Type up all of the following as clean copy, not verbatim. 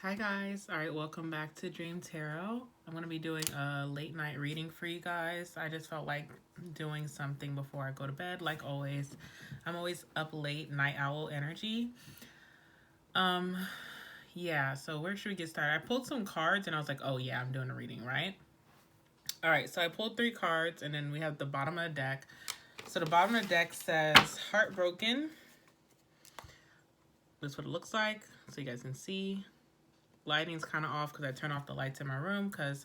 Hi guys. All right, welcome back to Dream Tarot. I'm going to be doing a late night reading for you guys. I just felt like doing something before I go to bed, like always. I'm always up late, night owl energy. Um yeah, so where should we get started? I pulled some cards and I was like, "Oh yeah, I'm doing a reading, right?" All right, so I pulled 3 cards and then we have the bottom of the deck. So the bottom of the deck says heartbroken. This is what it looks like so you guys can see. Lighting's kind of off because I turned off the lights in my room because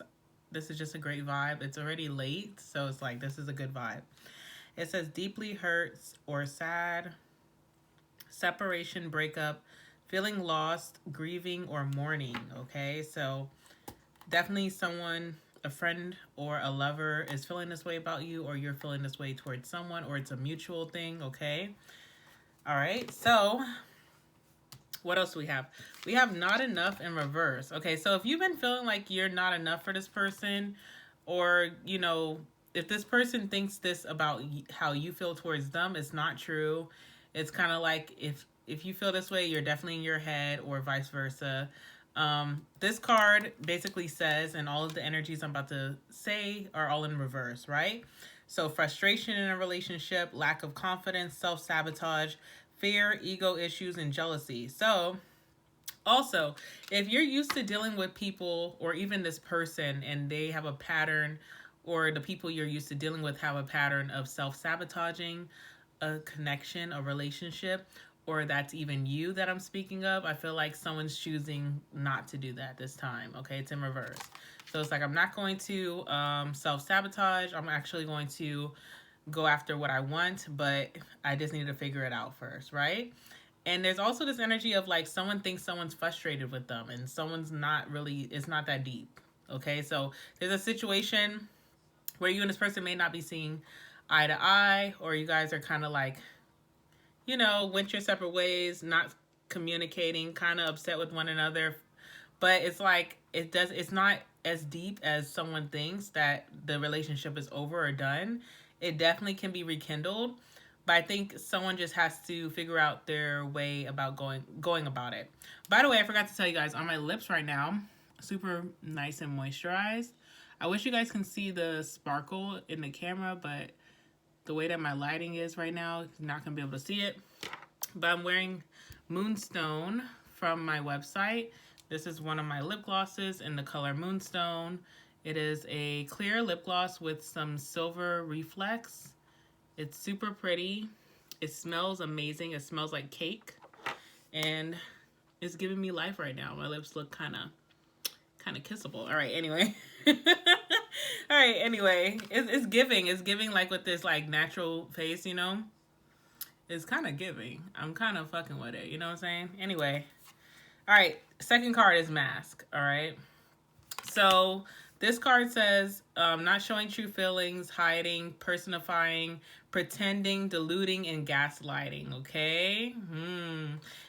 this is just a great vibe. It's already late, so it's like this is a good vibe. It says deeply hurt or sad, separation, breakup, feeling lost, grieving, or mourning. Okay, so definitely someone, a friend or a lover, is feeling this way about you, or you're feeling this way towards someone, or it's a mutual thing. Okay, all right, so what else do we have? We have not enough in reverse. Okay, so if you've been feeling like you're not enough for this person, or, you know, if this person thinks this about how you feel towards them, it's not true. It's kind of like if you feel this way, you're definitely in your head, or vice versa. This card basically says, and all of the energies I'm about to say are all in reverse, right? So frustration in a relationship, lack of confidence, self-sabotage, fear, ego issues, and jealousy. So also, if you're used to dealing with people or even this person and they have a pattern, or the people you're used to dealing with have a pattern of self-sabotaging a connection, a relationship, or that's even you that I'm speaking of, I feel like someone's choosing not to do that this time. Okay, it's in reverse. So it's like I'm not going to self-sabotage. I'm actually going to go after what I want, but I just need to figure it out first, right? And there's also this energy of like someone thinks someone's frustrated with them and someone's not really, it's not that deep. Okay, so there's a situation where you and this person may not be seeing eye to eye, or you guys are kind of like, you know, went your separate ways, not communicating, kind of upset with one another. But it's like it's not as deep as someone thinks that the relationship is over or done. It definitely can be rekindled, but I think someone just has to figure out their way about going about it. By the way, I forgot to tell you guys, on my lips right now, super nice and moisturized. I wish you guys can see the sparkle in the camera, but the way that my lighting is right now, you're not gonna be able to see it. But I'm wearing Moonstone from my website. This is one of my lip glosses in the color Moonstone. It is a clear lip gloss with some silver reflex. It's super pretty. It smells amazing. It smells like cake. And it's giving me life right now. My lips look kind of kissable. All right, anyway. All right, anyway. It's giving. It's giving like with this like natural face, you know? It's kind of giving. I'm kind of fucking with it. You know what I'm saying? Anyway. All right. Second card is Mask. All right. So this card says not showing true feelings, hiding, personifying, pretending, deluding, and gaslighting. Okay.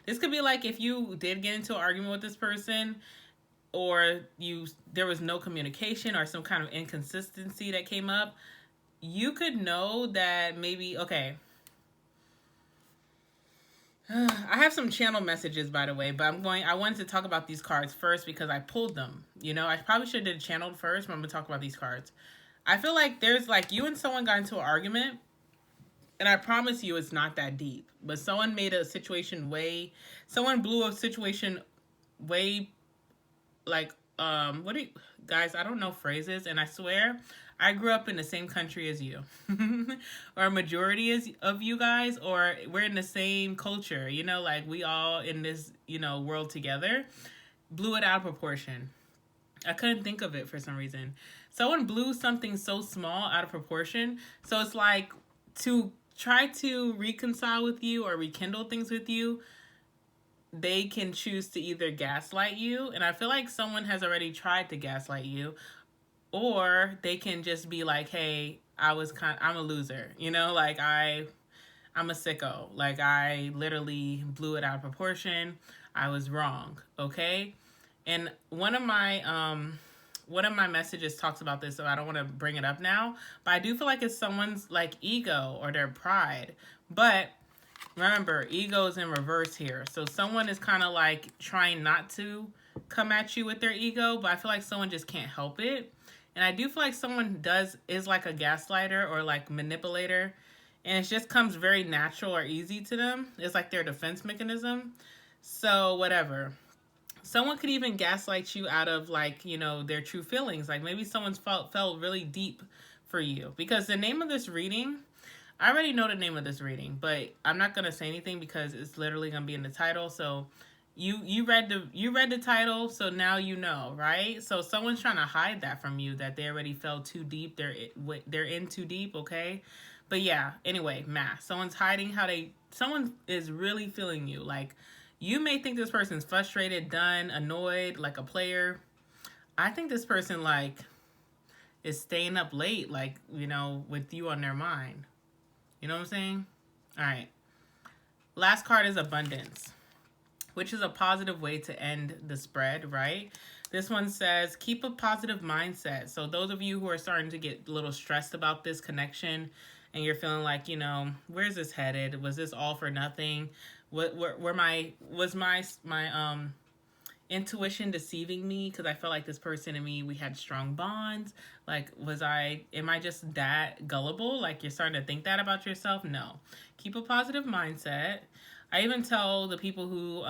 This could be like if you did get into an argument with this person, or there was no communication or some kind of inconsistency that came up. You could know that maybe, okay, I have some channel messages, by the way, but I wanted to talk about these cards first because I pulled them. You know, I probably should have did channeled first, but I'm going to talk about these cards. I feel like there's like you and someone got into an argument, and I promise you it's not that deep, but someone made a situation someone blew a situation way, like, what do you, guys, I don't know phrases, and I swear, I grew up in the same country as you, or a majority of you guys, or we're in the same culture, you know, like we all in this, you know, world together. Blew it out of proportion. I couldn't think of it for some reason. Someone blew something so small out of proportion. So it's like to try to reconcile with you or rekindle things with you, they can choose to either gaslight you, and I feel like someone has already tried to gaslight you, or they can just be like, hey, I'm a loser, you know, like I'm a sicko, like I literally blew it out of proportion, I was wrong. Okay. And one of my messages talks about this, so I don't want to bring it up now, but I do feel like it's someone's like ego or their pride. But remember, ego is in reverse here, so someone is kind of like trying not to come at you with their ego, but I feel like someone just can't help it. And I do feel like someone is like a gaslighter or like manipulator, and it just comes very natural or easy to them. It's like their defense mechanism. So whatever. Someone could even gaslight you out of like, you know, their true feelings. Like maybe someone's felt really deep for you. Because the name of this reading, I already know the name of this reading, but I'm not gonna say anything because it's literally gonna be in the title. So you read the title, so now you know, right? So someone's trying to hide that from you, that they already fell too deep. They're in too deep, okay? But yeah, anyway, math. Someone's hiding someone is really feeling you. Like you may think this person's frustrated, done, annoyed, like a player. I think this person like is staying up late, like, you know, with you on their mind. You know what I'm saying? All right. Last card is abundance, which is a positive way to end the spread, right? This one says, keep a positive mindset. So those of you who are starting to get a little stressed about this connection and you're feeling like, you know, where's this headed? Was this all for nothing? Was my intuition deceiving me? Because I felt like this person and me, we had strong bonds. Like, am I just that gullible? Like, you're starting to think that about yourself? No. Keep a positive mindset. I even tell the people who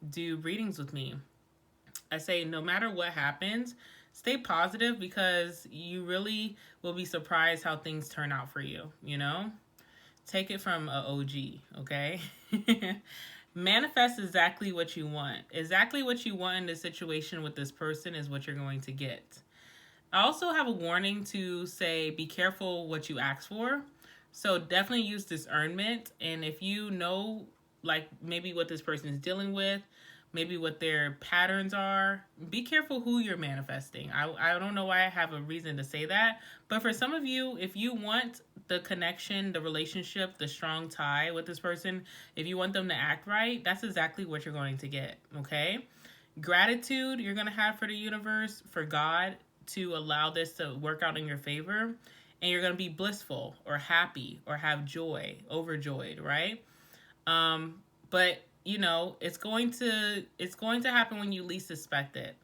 do readings with me, I say, no matter what happens, stay positive because you really will be surprised how things turn out for you, you know? Take it from a OG, okay? Manifest exactly what you want. Exactly what you want in the situation with this person is what you're going to get. I also have a warning to say, be careful what you ask for. So definitely use discernment. And if you know, like maybe what this person is dealing with, maybe what their patterns are, be careful who you're manifesting. I don't know why I have a reason to say that, but for some of you, if you want the connection, the relationship, the strong tie with this person, if you want them to act right, that's exactly what you're going to get, okay? Gratitude you're going to have for the universe, for God to allow this to work out in your favor, and you're going to be blissful or happy or have joy, overjoyed, right? But you know, it's going to happen when you least expect it.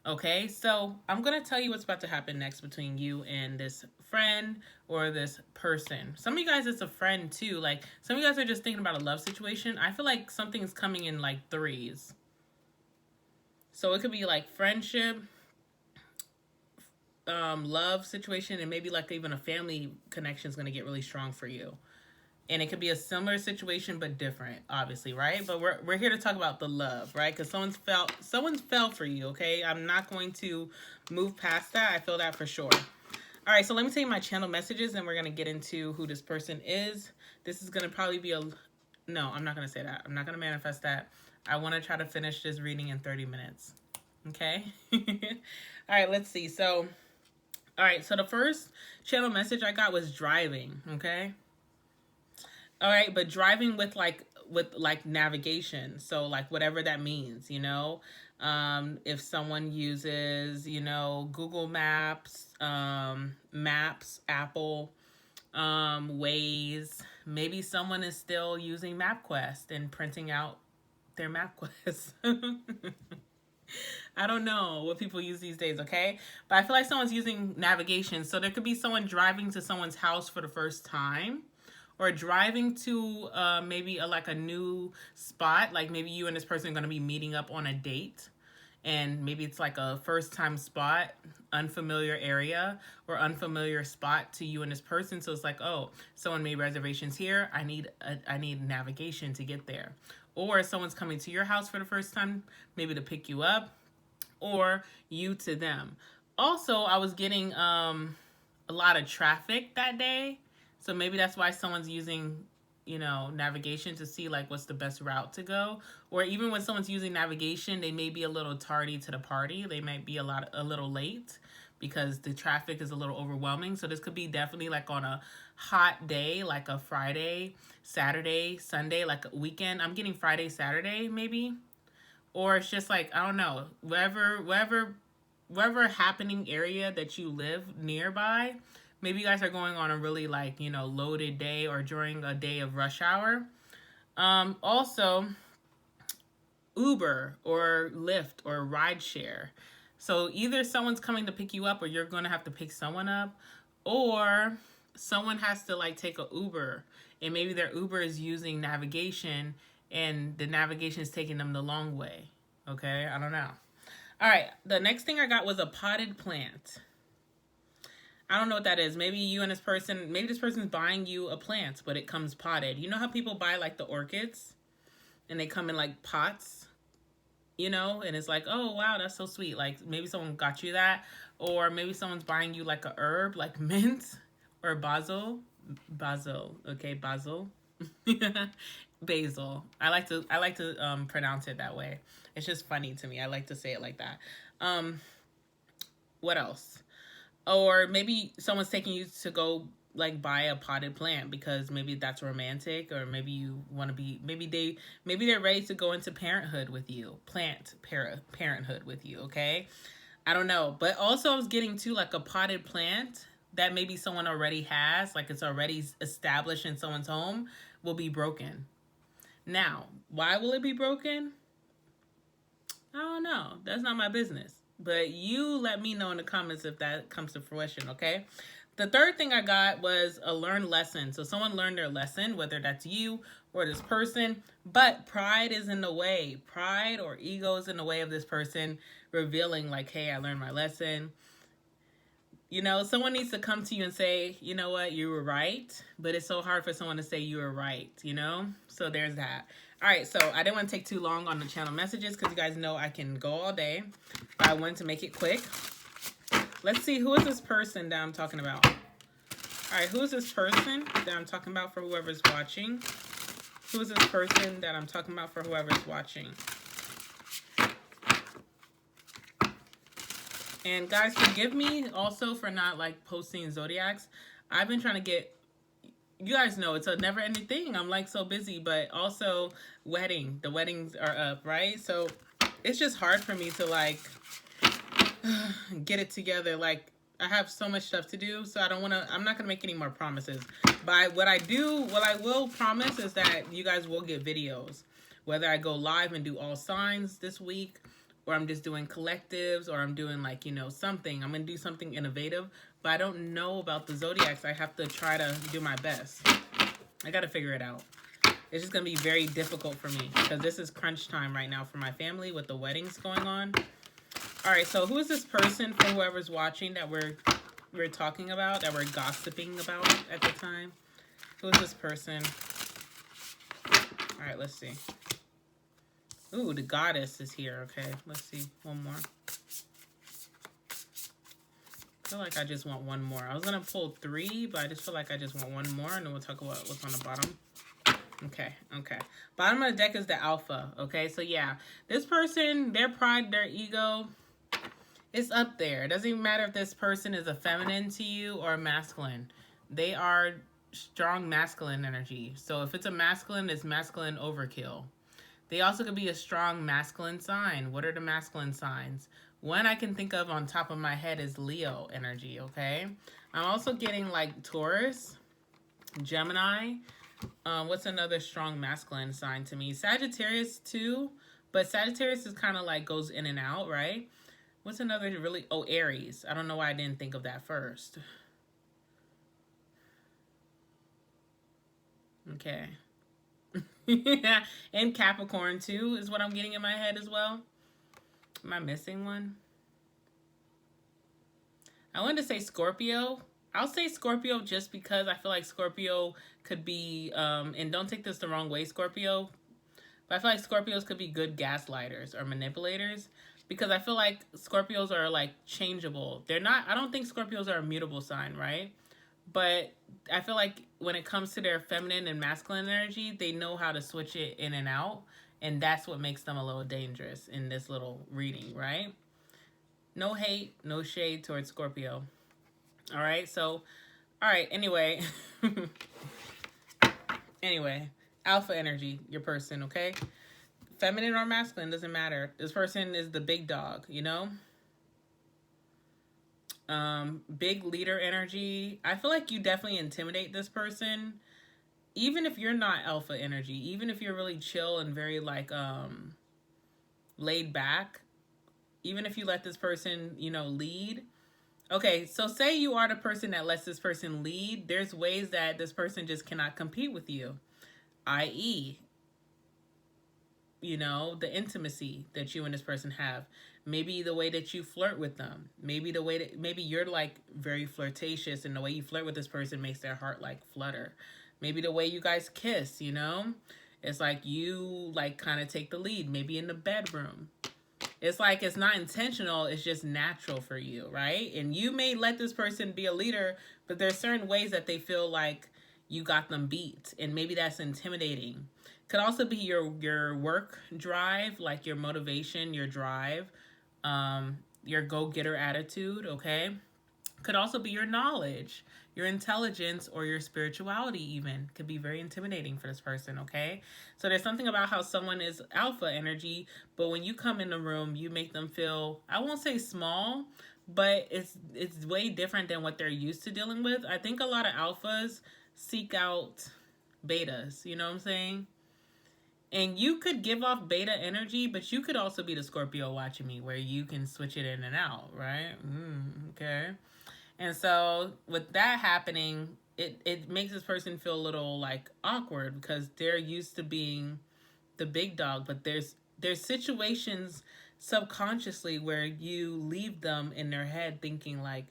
Okay, so I'm going to tell you what's about to happen next between you and this friend or this person. Some of you guys, it's a friend too. Like, some of you guys are just thinking about a love situation. I feel like something's coming in like threes. So it could be like friendship, love situation, and maybe like even a family connection is going to get really strong for you. And it could be a similar situation, but different, obviously, right? But we're here to talk about the love, right? Because someone's fell for you, okay? I'm not going to move past that. I feel that for sure. All right, so let me tell you my channel messages, and we're going to get into who this person is. This is going to probably be no, I'm not going to say that. I'm not going to manifest that. I want to try to finish this reading in 30 minutes, okay? All right, let's see. So, all right, so the first channel message I got was driving, okay? All right, but driving with navigation. So like whatever that means, you know, if someone uses, you know, Google Maps, Apple, Waze, maybe someone is still using MapQuest and printing out their MapQuest. I don't know what people use these days, okay? But I feel like someone's using navigation. So there could be someone driving to someone's house for the first time, or driving to maybe a new spot. Like maybe you and this person are going to be meeting up on a date, and maybe it's like a first time spot, unfamiliar area or unfamiliar spot to you and this person. So it's like, oh, someone made reservations here. I need navigation to get there. Or someone's coming to your house for the first time, maybe to pick you up, or you to them. Also, I was getting a lot of traffic that day. So maybe that's why someone's using, you know, navigation to see like what's the best route to go. Or even when someone's using navigation, they may be a little tardy to the party. They might be a little late because the traffic is a little overwhelming. So this could be definitely like on a hot day, like a Friday, Saturday, Sunday, like a weekend. I'm getting Friday, Saturday maybe. Or it's just like, I don't know, wherever happening area that you live nearby. Maybe you guys are going on a really like, you know, loaded day or during a day of rush hour. Also, Uber or Lyft or rideshare. So either someone's coming to pick you up or you're going to have to pick someone up, or someone has to like take a Uber and maybe their Uber is using navigation and the navigation is taking them the long way. Okay, I don't know. All right, the next thing I got was a potted plant. I don't know what that is. Maybe you and this person, maybe this person's buying you a plant, but it comes potted. You know how people buy like the orchids and they come in like pots, you know, and it's like, oh wow, that's so sweet. Like maybe someone got you that, or maybe someone's buying you like a herb, like mint or basil. Okay, basil. Basil. I like to pronounce it that way. It's just funny to me. I like to say it like that. What else? Or maybe someone's taking you to go like buy a potted plant because maybe that's romantic, or maybe you want to be, maybe they're ready to go into parenthood with you, parenthood with you. Okay, I don't know, but also I was getting to like a potted plant that maybe someone already has, like it's already established in someone's home, will be broken. Now, why will it be broken? I don't know. That's not my business. But you let me know in the comments if that comes to fruition, okay? The third thing I got was a learned lesson. So someone learned their lesson, whether that's you or this person, but pride is in the way. Pride or ego is in the way of this person revealing like, hey, I learned my lesson. You know, someone needs to come to you and say, you know what, you were right. But it's so hard for someone to say you were right, you know? So there's that. All right, so I didn't want to take too long on the channel messages because you guys know I can go all day. But I wanted to make it quick. Let's see, who is this person that I'm talking about? All right, who is this person that I'm talking about for whoever's watching? Who is this person that I'm talking about for whoever's watching? And guys, forgive me also for not like posting Zodiacs. I've been trying to get, you guys know it's a never ending thing. I'm like so busy, but also the weddings are up, right? So it's just hard for me to like get it together. Like I have so much stuff to do, so I'm not going to make any more promises. But what I will promise is that you guys will get videos, whether I go live and do all signs this week, or I'm just doing collectives, or I'm doing like, you know, something. I'm going to do something innovative, but I don't know about the Zodiacs. I have to try to do my best. I got to figure it out. It's just going to be very difficult for me because this is crunch time right now for my family with the weddings going on. All right, so who is this person, for whoever's watching, that we're talking about, that we're gossiping about at the time? Who is this person? All right, let's see. Ooh, the goddess is here. Okay, let's see. One more. I feel like I just want one more. I was going to pull 3, but I just feel like I just want one more, and then we'll talk about what's on the bottom. Okay. Bottom of the deck is the alpha. Okay, so yeah. This person, their pride, their ego, it's up there. It doesn't even matter if this person is a feminine to you or a masculine. They are strong masculine energy. So if it's a masculine, it's masculine overkill. They also could be a strong masculine sign. What are the masculine signs? One I can think of on top of my head is Leo energy, okay? I'm also getting like Taurus, Gemini. What's another strong masculine sign to me? Sagittarius too, but Sagittarius is kind of like goes in and out, right? What's another really... Oh, Aries. I don't know why I didn't think of that first. Okay. And Capricorn too is what I'm getting in my head as well. Am I missing one? I wanted to say Scorpio. I'll say Scorpio just because I feel like Scorpio could be, and don't take this the wrong way, Scorpio, but I feel like Scorpios could be good gaslighters or manipulators, because I feel like Scorpios are like changeable. They're not, I don't think Scorpios are a mutable sign, right? But I feel like when it comes to their feminine and masculine energy, they know how to switch it in and out. And that's what makes them a little dangerous in this little reading, right? No hate, no shade towards Scorpio. All right, so, all right, anyway. Anyway, alpha energy, your person, okay? Feminine or masculine, doesn't matter. This person is the big dog, you know? Big leader energy. I feel like you definitely intimidate this person. Even if you're not alpha energy, even if you're really chill and very like, laid back, even if you let this person, lead. Okay, so say you are the person that lets this person lead. There's ways that this person just cannot compete with you, i.e., the intimacy that you and this person have. Maybe the way that you flirt with them. Maybe you're like very flirtatious, and the way you flirt with this person makes their heart like flutter. Maybe the way you guys kiss, it's like you like kind of take the lead, maybe in the bedroom. It's like it's not intentional, it's just natural for you, right? And you may let this person be a leader, but there's certain ways that they feel like you got them beat, and maybe that's intimidating. Could also be your work drive, like your motivation, your drive, your go-getter attitude, okay? Could also be your knowledge, your intelligence, or your spirituality even. Could be very intimidating for this person, okay? So there's something about how someone is alpha energy, but when you come in the room, you make them feel, I won't say small, but it's way different than what they're used to dealing with. I think a lot of alphas seek out betas, you know what I'm saying? And you could give off beta energy, but you could also be the Scorpio watching me, where you can switch it in and out, right? Okay. And so with that happening, it makes this person feel a little like awkward because they're used to being the big dog, but there's situations subconsciously where you leave them in their head thinking like,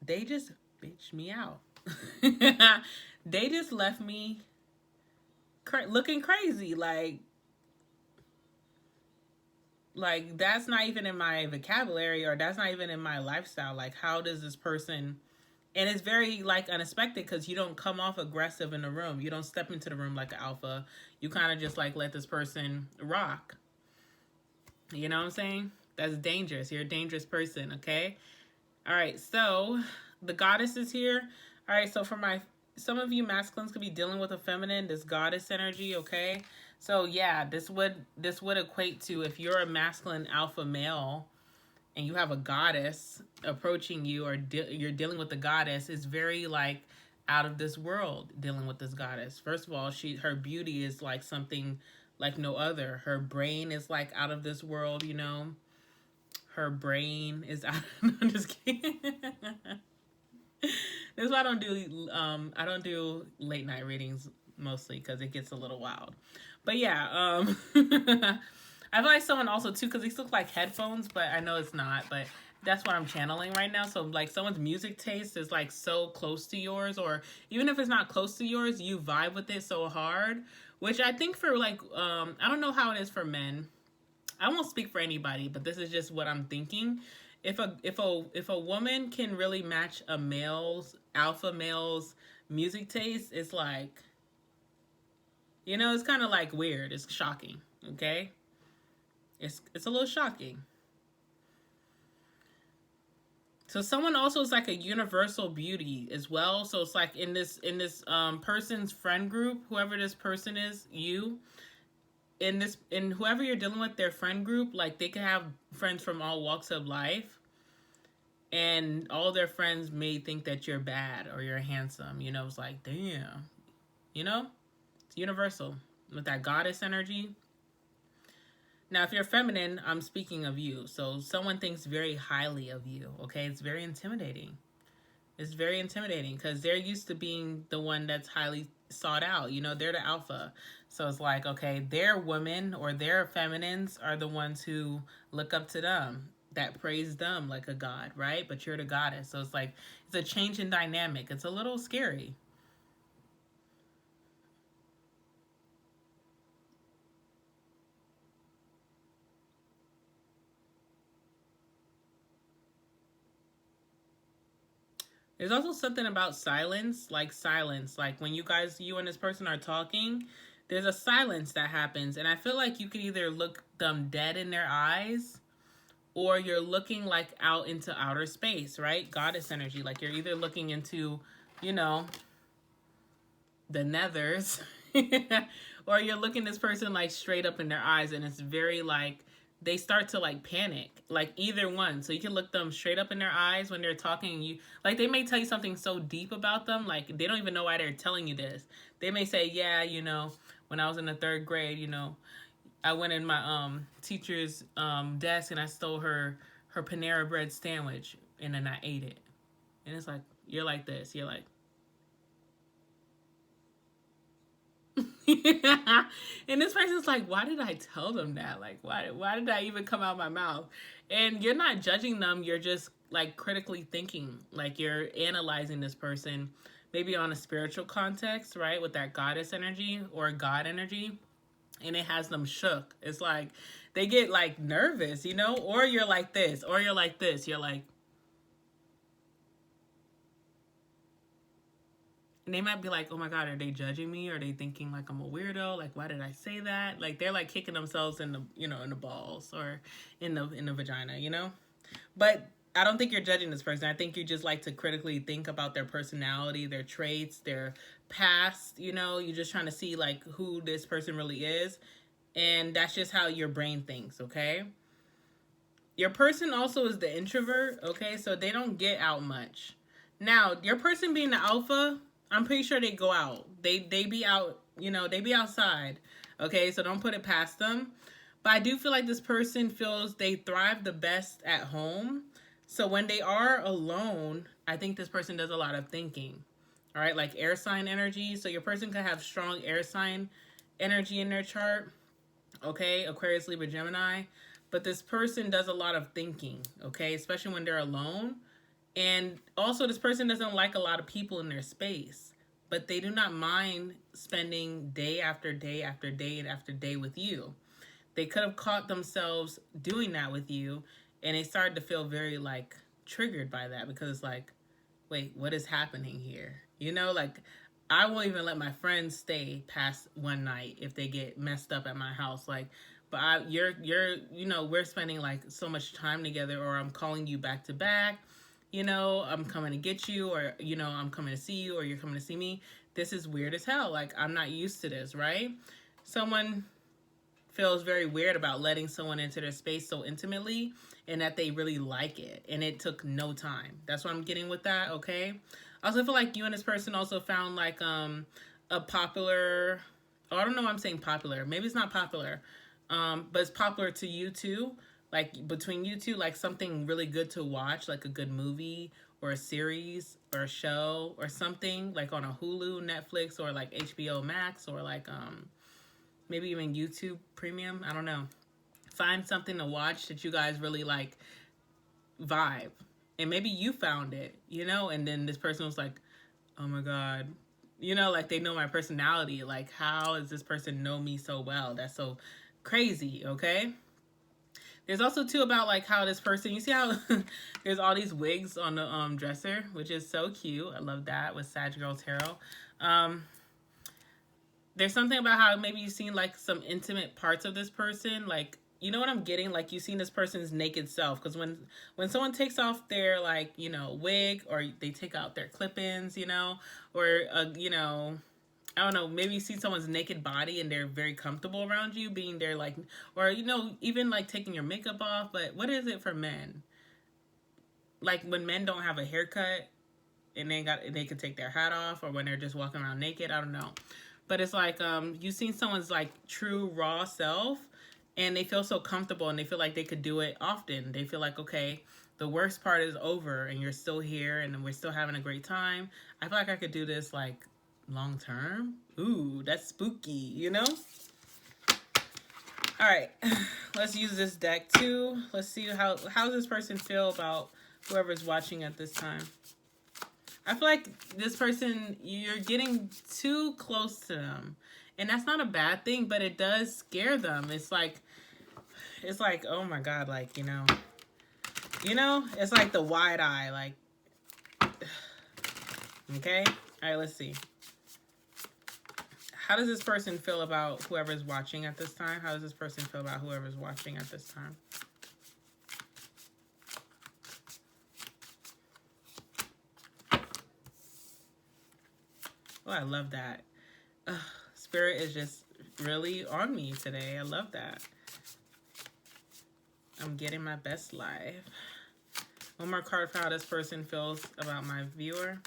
they just bitched me out. They just left me looking crazy, like that's not even in my vocabulary, or that's not even in my lifestyle. Like, how does this person, and it's very like unexpected because you don't come off aggressive in the room, you don't step into the room like an alpha, you kind of just like let this person rock, you know what I'm saying? That's dangerous. You're a dangerous person, okay? All right, so the goddess is here. All right, so for some of you masculines could be dealing with a feminine, this goddess energy, okay? So yeah, this would equate to, if you're a masculine alpha male and you have a goddess approaching you, or you're dealing with the goddess, it's very like out of this world dealing with this goddess. First of all, her beauty is like something like no other. Her brain is like out of this world, Her brain is out. I'm just kidding. This is why I don't do late night readings mostly, because it gets a little wild. But yeah, I feel like someone also too, because these look like headphones, but I know it's not. But that's what I'm channeling right now. So like someone's music taste is like so close to yours, or even if it's not close to yours, you vibe with it so hard. Which I think for like I don't know how it is for men. I won't speak for anybody, but this is just what I'm thinking. If a woman can really match a alpha male's music taste, it's like, it's kind of like weird. It's shocking, okay? It's a little shocking. So someone also is like a universal beauty as well. So it's like in this person's friend group, whoever this person is, in whoever you're dealing with, their friend group, like they can have friends from all walks of life, and all their friends may think that you're bad or you're handsome. It's like, damn, it's universal with that goddess energy. Now, if you're feminine, I'm speaking of you. So someone thinks very highly of you, okay? It's very intimidating. It's very intimidating because they're used to being the one that's highly sought out. They're the alpha. So it's like, okay, their women or their feminines are the ones who look up to them, that praise them like a god, right? But you're the goddess. So it's like, it's a change in dynamic. It's a little scary. There's also something about silence. Like when you and this person are talking, there's a silence that happens. And I feel like you can either look them dead in their eyes, or you're looking like out into outer space, right? Goddess energy. Like you're either looking into, the nethers, or you're looking this person like straight up in their eyes, and it's very like, they start to like panic, like either one. So you can look them straight up in their eyes when they're talking. You like, they may tell you something so deep about them, like they don't even know why they're telling you this. They may say, yeah, when I was in the 3rd grade, I went in my teacher's desk and I stole her Panera bread sandwich, and then I ate it. And it's like, you're like this. You're like, and this person's like, why did I tell them that? Like, why did I even come out of my mouth? And you're not judging them. You're just like critically thinking. Like you're analyzing this person, maybe on a spiritual context, right? With that goddess energy or God energy. And it has them shook. It's like they get like nervous, you know? Or you're like this, or you're like this. You're like, and they might be like, oh my God, are they judging me? Are they thinking like I'm a weirdo? Like, why did I say that? Like they're like kicking themselves in the, you know, in the balls or in the vagina, you know? But I don't think you're judging this person. I think you just like to critically think about their personality, their traits, their past, you know? You're just trying to see like who this person really is. And that's just how your brain thinks, okay? Your person also is the introvert, okay? So they don't get out much. Now, your person being the alpha, I'm pretty sure they go out. They be out, you know, they be outside. Okay, so don't put it past them. But I do feel like this person feels they thrive the best at home. So when they are alone, I think this person does a lot of thinking. All right, like air sign energy. So your person could have strong air sign energy in their chart. Okay, Aquarius, Libra, Gemini. But this person does a lot of thinking, okay, especially when they're alone. And also, this person doesn't like a lot of people in their space, but they do not mind spending day after day after day and after day with you. They could have caught themselves doing that with you, and they started to feel very, like, triggered by that because it's like, wait, what is happening here? You know, like, I won't even let my friends stay past one night if they get messed up at my house. Like, but you're, you know, we're spending, like, so much time together, or I'm calling you back to back. You know, I'm coming to get you, or, you know, I'm coming to see you, or you're coming to see me. This is weird as hell. Like, I'm not used to this, right? Someone feels very weird about letting someone into their space so intimately and that they really like it. And it took no time. That's what I'm getting with that, okay? I also feel like you and this person also found, like, a popular... Oh, I don't know why I'm saying popular. Maybe it's not popular. But it's popular to you, too. Like, between you two, like, something really good to watch, like a good movie or a series or a show or something, like on a Hulu, Netflix, or like HBO Max, or like maybe even YouTube Premium. I don't know. Find something to watch that you guys really like vibe. And maybe you found it, you know, and then this person was like, oh my God. You know, like they know my personality. Like, how does this person know me so well? That's so crazy, okay? There's also, too, about, like, how this person... You see how there's all these wigs on the dresser, which is so cute. I love that with Sag Girl Tarot. There's something about how maybe you've seen, like, some intimate parts of this person. Like, you know what I'm getting? Like, you've seen this person's naked self. Because when someone takes off their, like, you know, wig, or they take out their clip-ins, you know, or, you know... I don't know, maybe you see someone's naked body and they're very comfortable around you being there, like, or, you know, even like taking your makeup off. But what is it for men? Like when men don't have a haircut and they could take their hat off, or when they're just walking around naked. I don't know. But it's like, you've seen someone's like true raw self and they feel so comfortable and they feel like they could do it often. They feel like, okay, the worst part is over and you're still here and we're still having a great time. I feel like I could do this like long term. Ooh, that's spooky, you know? All right, let's use this deck too. Let's see how does this person feel about whoever's watching at this time. I feel like this person, you're getting too close to them. And that's not a bad thing, but it does scare them. It's like, oh my God, like, you know, it's like the wide eye, like, okay? All right, let's see. How does this person feel about whoever's watching at this time? How does this person feel about whoever's watching at this time? Oh, I love that. Spirit is just really on me today. I love that. I'm getting my best life. One more card for how this person feels about my viewer.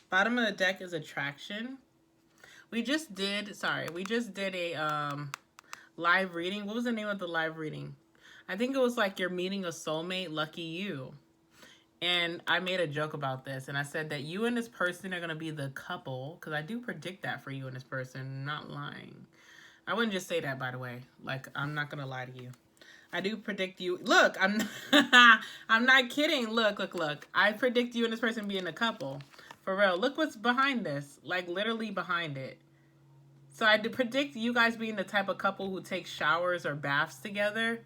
Bottom of the deck is attraction. We just did a live reading. What was the name of the live reading? I think it was like you're meeting a soulmate, lucky you. And I made a joke about this, and I said that you and this person are going to be the couple, because I do predict that for you and this person, I'm not lying. I wouldn't just say that, by the way. Like, I'm not going to lie to you. I do predict you. Look, I'm not kidding. Look. I predict you and this person being a couple. For real. Look what's behind this. Like, literally behind it. So I predict you guys being the type of couple who takes showers or baths together.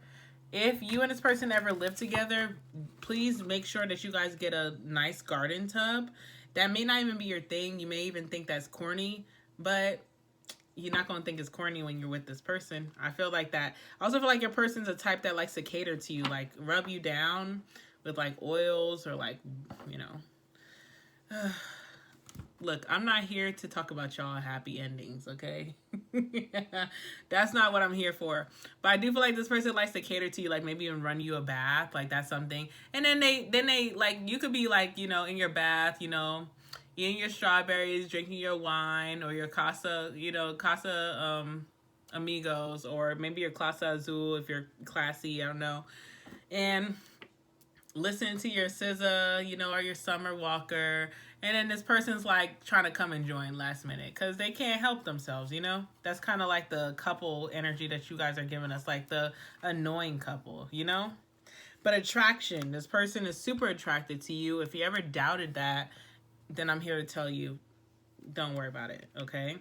If you and this person ever live together, please make sure that you guys get a nice garden tub. That may not even be your thing. You may even think that's corny, but you're not going to think it's corny when you're with this person. I feel like that. I also feel like your person's a type that likes to cater to you, like rub you down with like oils or like, you know. Look, I'm not here to talk about y'all happy endings, okay? That's not what I'm here for. But I do feel like this person likes to cater to you, like maybe even run you a bath, like that's something. And then they like, you could be like, you know, in your bath, you know, eating your strawberries, drinking your wine, or your Casa Amigos, or maybe your Casa Azul if you're classy, I don't know. And listen to your SZA, you know, or your Summer Walker. And then this person's like trying to come and join last minute because they can't help themselves, you know? That's kind of like the couple energy that you guys are giving us, like the annoying couple, you know? But attraction, this person is super attracted to you. If you ever doubted that, then I'm here to tell you, don't worry about it, okay?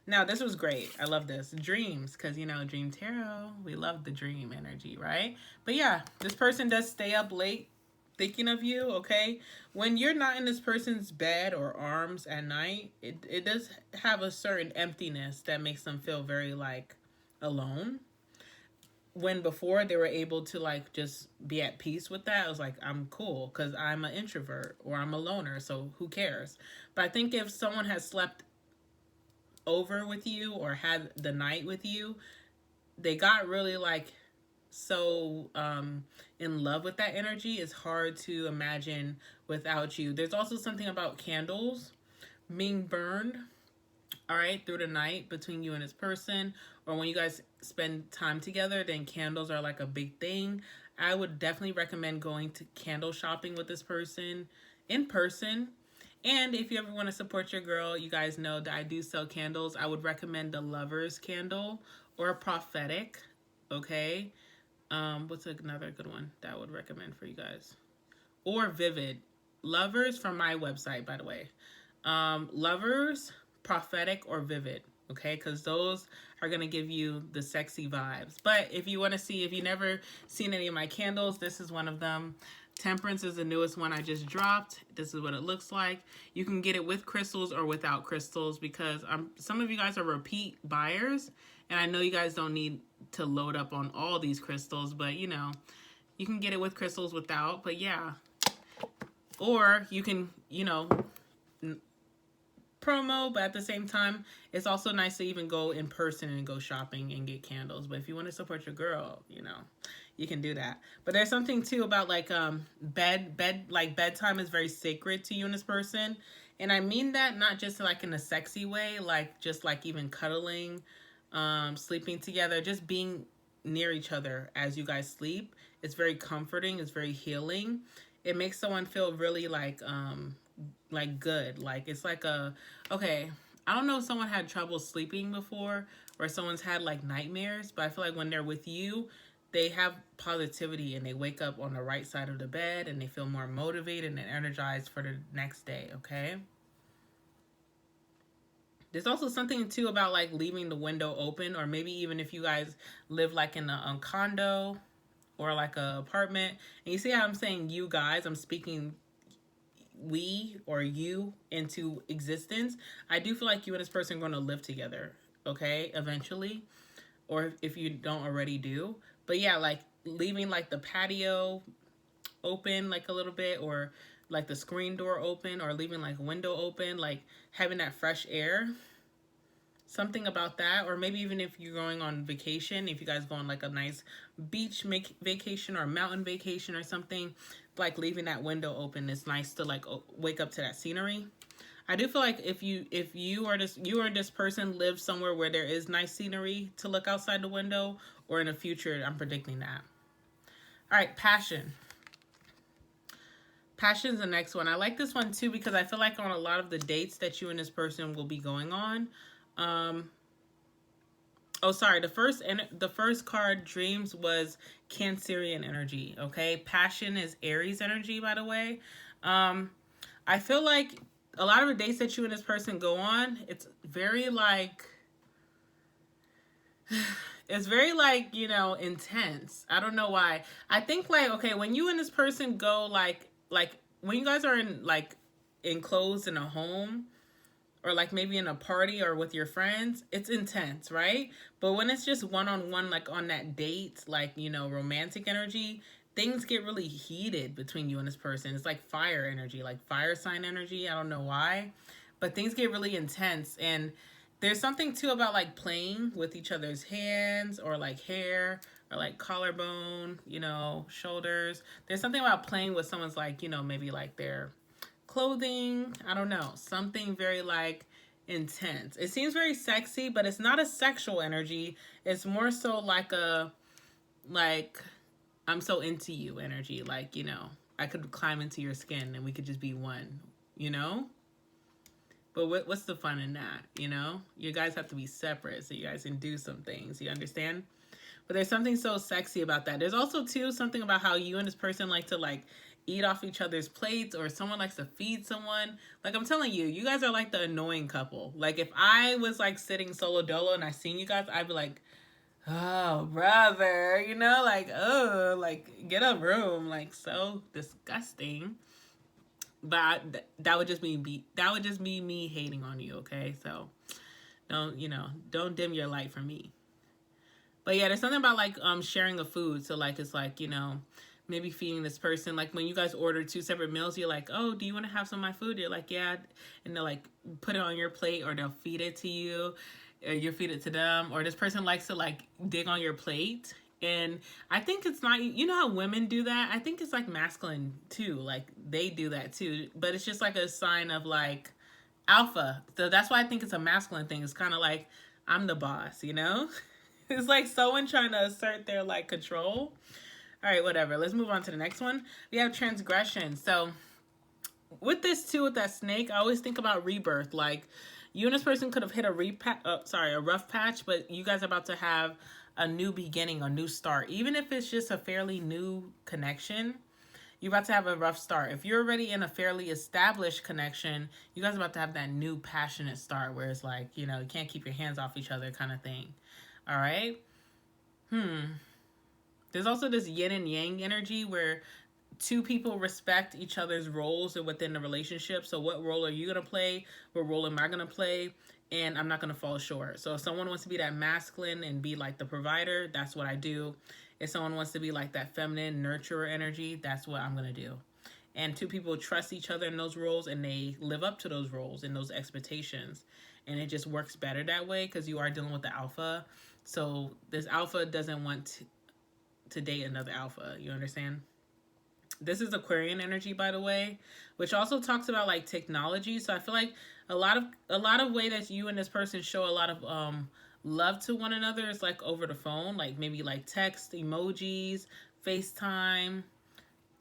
Now, this was great. I love this. Dreams, because, you know, Dream Tarot, we love the dream energy, right? But yeah, this person does stay up late thinking of you, okay? When you're not in this person's bed or arms at night, it does have a certain emptiness that makes them feel very, like, alone. When before they were able to, like, just be at peace with that, I was like, I'm cool because I'm an introvert or I'm a loner, so who cares? But I think if someone has slept over with you or had the night with you, they got really, like, so in love with that energy. It's hard to imagine without you. There's also something about candles being burned, all right, through the night between you and this person, or when you guys spend time together, then candles are like a big thing. I would definitely recommend going to candle shopping with this person in person. And if you ever want to support your girl, you guys know that I do sell candles. I would recommend the Lover's Candle or a Prophetic, okay? What's another good one that I would recommend for you guys? Or Vivid. Lovers from my website, by the way. Lovers, Prophetic, or Vivid. Okay, because those are going to give you the sexy vibes. But if you want to see, if you've never seen any of my candles, this is one of them. Temperance is the newest one I just dropped. This is what it looks like. You can get it with crystals or without crystals because some of you guys are repeat buyers. And I know you guys don't need to load up on all these crystals, but you know, you can get it with crystals, without, but yeah. Or you can, you know, promo, but at the same time, it's also nice to even go in person and go shopping and get candles. But if you want to support your girl, you know, you can do that. But there's something too about like bedtime is very sacred to you and this person. And I mean that not just like in a sexy way, like just like even cuddling, sleeping together, just being near each other as you guys sleep. It's very comforting. It's very healing. It makes someone feel really like good. Like it's like okay, I don't know if someone had trouble sleeping before or someone's had like nightmares, but I feel like when they're with you, they have positivity and they wake up on the right side of the bed and they feel more motivated and energized for the next day, okay? There's also something too about like leaving the window open, or maybe even if you guys live like in a condo or like a apartment. And you see how I'm saying you guys, I'm speaking we or you into existence. I do feel like you and this person are going to live together, okay, eventually, or if you don't already do. But yeah, like leaving like the patio open like a little bit, or like the screen door open, or leaving like window open, like having that fresh air. Something about that. Or maybe even if you're going on vacation, if you guys go on like a nice beach vacation or a mountain vacation or something, like leaving that window open is nice to like wake up to that scenery. I do feel like if you or this person live somewhere where there is nice scenery to look outside the window, or in the future, I'm predicting that. All right, passion. Passion's the next one. I like this one too because I feel like on a lot of the dates that you and this person will be going on. Oh, sorry. The first card, dreams, was Cancerian energy. Okay, passion is Aries energy, by the way. I feel like a lot of the dates that you and this person go on, it's very like, you know, intense. I don't know why. I think like, okay, when you and this person go like when you guys are in like enclosed in a home, or like maybe in a party or with your friends, it's intense, right? But when it's just one-on-one, like on that date, like, you know, romantic energy, things get really heated between you and this person. It's like fire energy, like fire sign energy. I don't know why, but things get really intense. And there's something too about like playing with each other's hands or like hair or like collarbone, you know, shoulders. There's something about playing with someone's like, you know, maybe like their clothing. I don't know. Something very like intense. It seems very sexy, but it's not a sexual energy. It's more so like a, like, I'm so into you energy. Like, you know, I could climb into your skin and we could just be one, you know? But what's the fun in that, you know? You guys have to be separate so you guys can do some things. You understand? But there's something so sexy about that. There's also, too, something about how you and this person like to, like, eat off each other's plates, or someone likes to feed someone. Like, I'm telling you, you guys are like the annoying couple. Like, if I was, like, sitting solo dolo and I seen you guys, I'd be like, oh, brother, you know? Like, oh, like, get a room. Like, so disgusting. But that would just be me hating on you, okay? So don't dim your light for me. But yeah, there's something about like sharing a food. So like it's like, you know, maybe feeding this person. Like when you guys order 2 separate meals, you're like, oh, do you want to have some of my food? You're like, yeah, and they'll like put it on your plate, or they'll feed it to you, or you feed it to them, or this person likes to like dig on your plate. And I think it's not, you know how women do that? I think it's like masculine too. Like they do that too. But it's just like a sign of like alpha. So that's why I think it's a masculine thing. It's kind of like, I'm the boss, you know? It's like someone trying to assert their like control. All right, whatever. Let's move on to the next one. We have transgression. So with this too, with that snake, I always think about rebirth. Like you and this person could have hit a rough patch, but you guys are about to have a new beginning, a new start. Even if it's just a fairly new connection, you're about to have a rough start. If you're already in a fairly established connection, you guys are about to have that new passionate start where it's like, you know, you can't keep your hands off each other kind of thing. All right? There's also this yin and yang energy where 2 people respect each other's roles within the relationship. So what role are you going to play? What role am I going to play? And I'm not going to fall short. So if someone wants to be that masculine and be like the provider, that's what I do. If someone wants to be like that feminine nurturer energy, that's what I'm going to do. And 2 people trust each other in those roles, and they live up to those roles and those expectations. And it just works better that way because you are dealing with the alpha. So this alpha doesn't want to date another alpha. You understand? This is Aquarian energy, by the way, which also talks about like technology. So I feel like a lot of way that you and this person show a lot of love to one another is like over the phone, like maybe like text, emojis, FaceTime,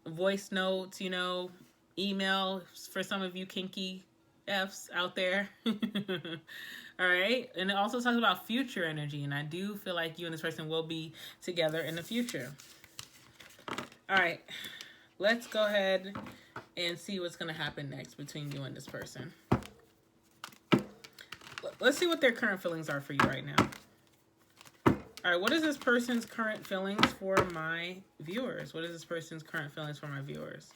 voice notes, you know, email for some of you kinky Fs out there. All right. And it also talks about future energy, and I do feel like you and this person will be together in the future. All right. Let's go ahead and see what's going to happen next between you and this person. Let's see what their current feelings are for you right now. All right, what is this person's current feelings for my viewers? What is this person's current feelings for my viewers?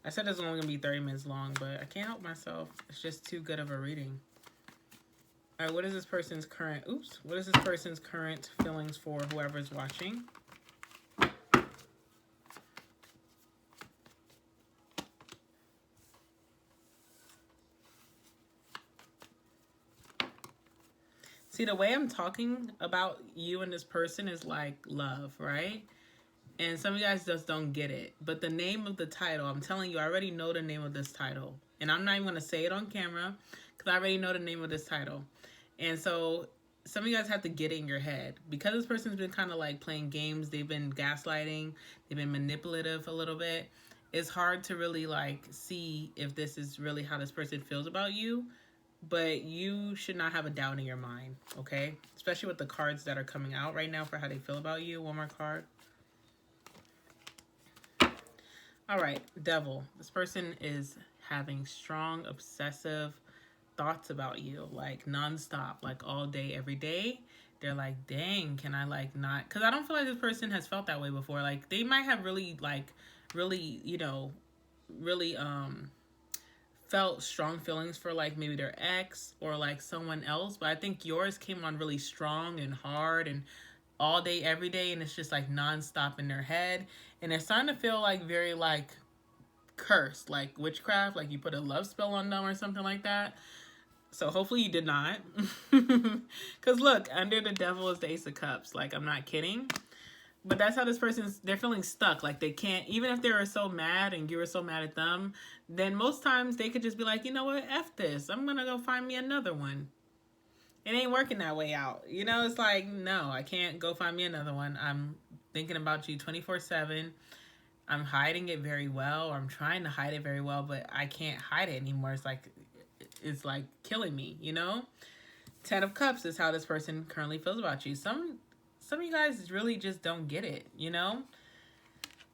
I said it's only going to be 30 minutes long, but I can't help myself. It's just too good of a reading. All right, what is this person's current feelings for whoever's watching? See, the way I'm talking about you and this person is like love, right? And some of you guys just don't get it. But the name of the title, I'm telling you, I already know the name of this title. And I'm not even going to say it on camera because I already know the name of this title. And so some of you guys have to get it in your head. Because this person's been kind of like playing games, they've been gaslighting, they've been manipulative a little bit. It's hard to really like see if this is really how this person feels about you. But you should not have a doubt in your mind, okay? Especially with the cards that are coming out right now for how they feel about you. One more card. All right, Devil. This person is having strong, obsessive thoughts about you, like nonstop, like all day, every day. They're like, dang, can I like not? Because I don't feel like this person has felt that way before. Like they might have really, like, really, you know, really felt strong feelings for like maybe their ex or like someone else. But I think yours came on really strong and hard and all day, every day, and it's just like nonstop in their head, and they're starting to feel like very like cursed, like witchcraft, like you put a love spell on them or something like that. So hopefully you did not, because look, under the Devil is the Ace of Cups. Like I'm not kidding, but that's how this person's. They're feeling stuck. Like they can't, even if they were so mad and you were so mad at them, then most times they could just be like, you know what, F this. I'm gonna go find me another one. It ain't working that way out. You know, it's like, no, I can't go find me another one. I'm thinking about you 24/7. I'm hiding it very well, or I'm trying to hide it very well, but I can't hide it anymore. It's like killing me, you know? 10 of Cups is how this person currently feels about you. Some of you guys really just don't get it, you know?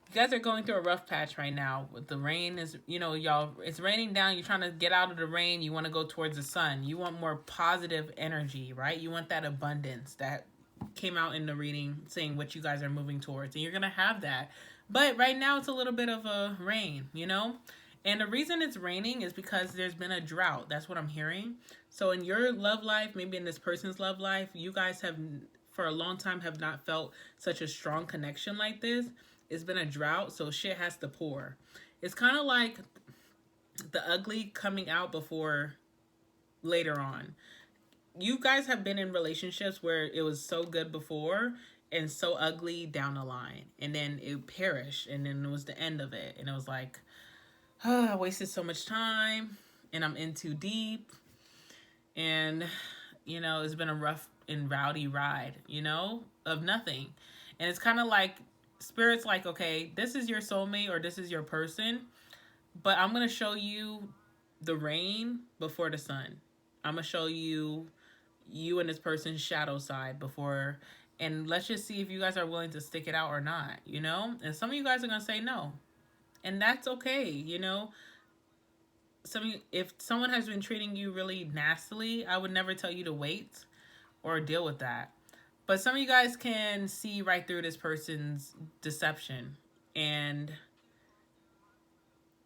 You guys are going through a rough patch right now. The rain is, you know, y'all, it's raining down. You're trying to get out of the rain. You want to go towards the sun. You want more positive energy, right? You want that abundance that came out in the reading saying what you guys are moving towards. And you're going to have that. But right now it's a little bit of a rain, you know? And the reason it's raining is because there's been a drought. That's what I'm hearing. So in your love life, maybe in this person's love life, you guys have, for a long time, have not felt such a strong connection like this. It's been a drought, so shit has to pour. It's kind of like the ugly coming out before later on. You guys have been in relationships where it was so good before and so ugly down the line. And then it perished, and then it was the end of it. And it was like, oh, I wasted so much time, and I'm in too deep. And, you know, it's been a rough and rowdy ride, you know, of nothing. And it's kind of like, Spirit's like, okay, this is your soulmate or this is your person, but I'm going to show you the rain before the sun. I'm going to show you and this person's shadow side before, and let's just see if you guys are willing to stick it out or not, you know? And some of you guys are going to say no. And that's okay, you know? If someone has been treating you really nastily, I would never tell you to wait or deal with that. But some of you guys can see right through this person's deception. And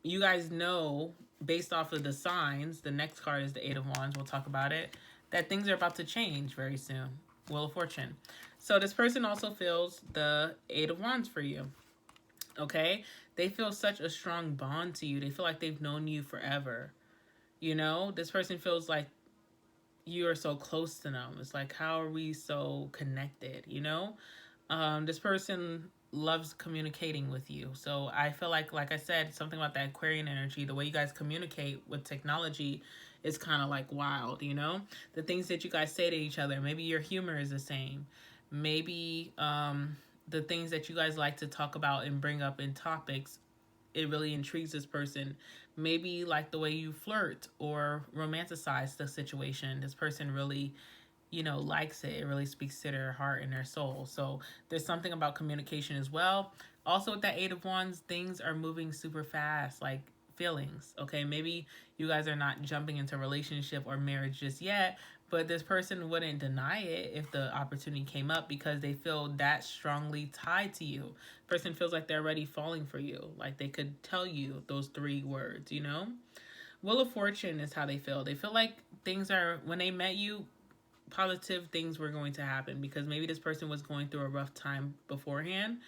you guys know, based off of the signs, the next card is the Eight of Wands, we'll talk about it, that things are about to change very soon. Wheel of Fortune. So this person also feels the Eight of Wands for you. Okay? They feel such a strong bond to you. They feel like they've known you forever. You know? This person feels like you are so close to them. It's like, how are we so connected, you know? This person loves communicating with you. So I feel like I said, something about that Aquarian energy, the way you guys communicate with technology is kind of like wild, you know? The things that you guys say to each other, maybe your humor is the same. Maybe the things that you guys like to talk about and bring up in topics, it really intrigues this person. Maybe like the way you flirt or romanticize the situation. This person really, you know, likes it. It really speaks to their heart and their soul. So there's something about communication as well. Also with that Eight of Wands, things are moving super fast, like feelings, okay? Maybe you guys are not jumping into a relationship or marriage just yet, but this person wouldn't deny it if the opportunity came up because they feel that strongly tied to you. Person feels like they're already falling for you. Like they could tell you those 3 words, you know? Wheel of Fortune is how they feel. They feel like things are, when they met you, positive things were going to happen because maybe this person was going through a rough time beforehand.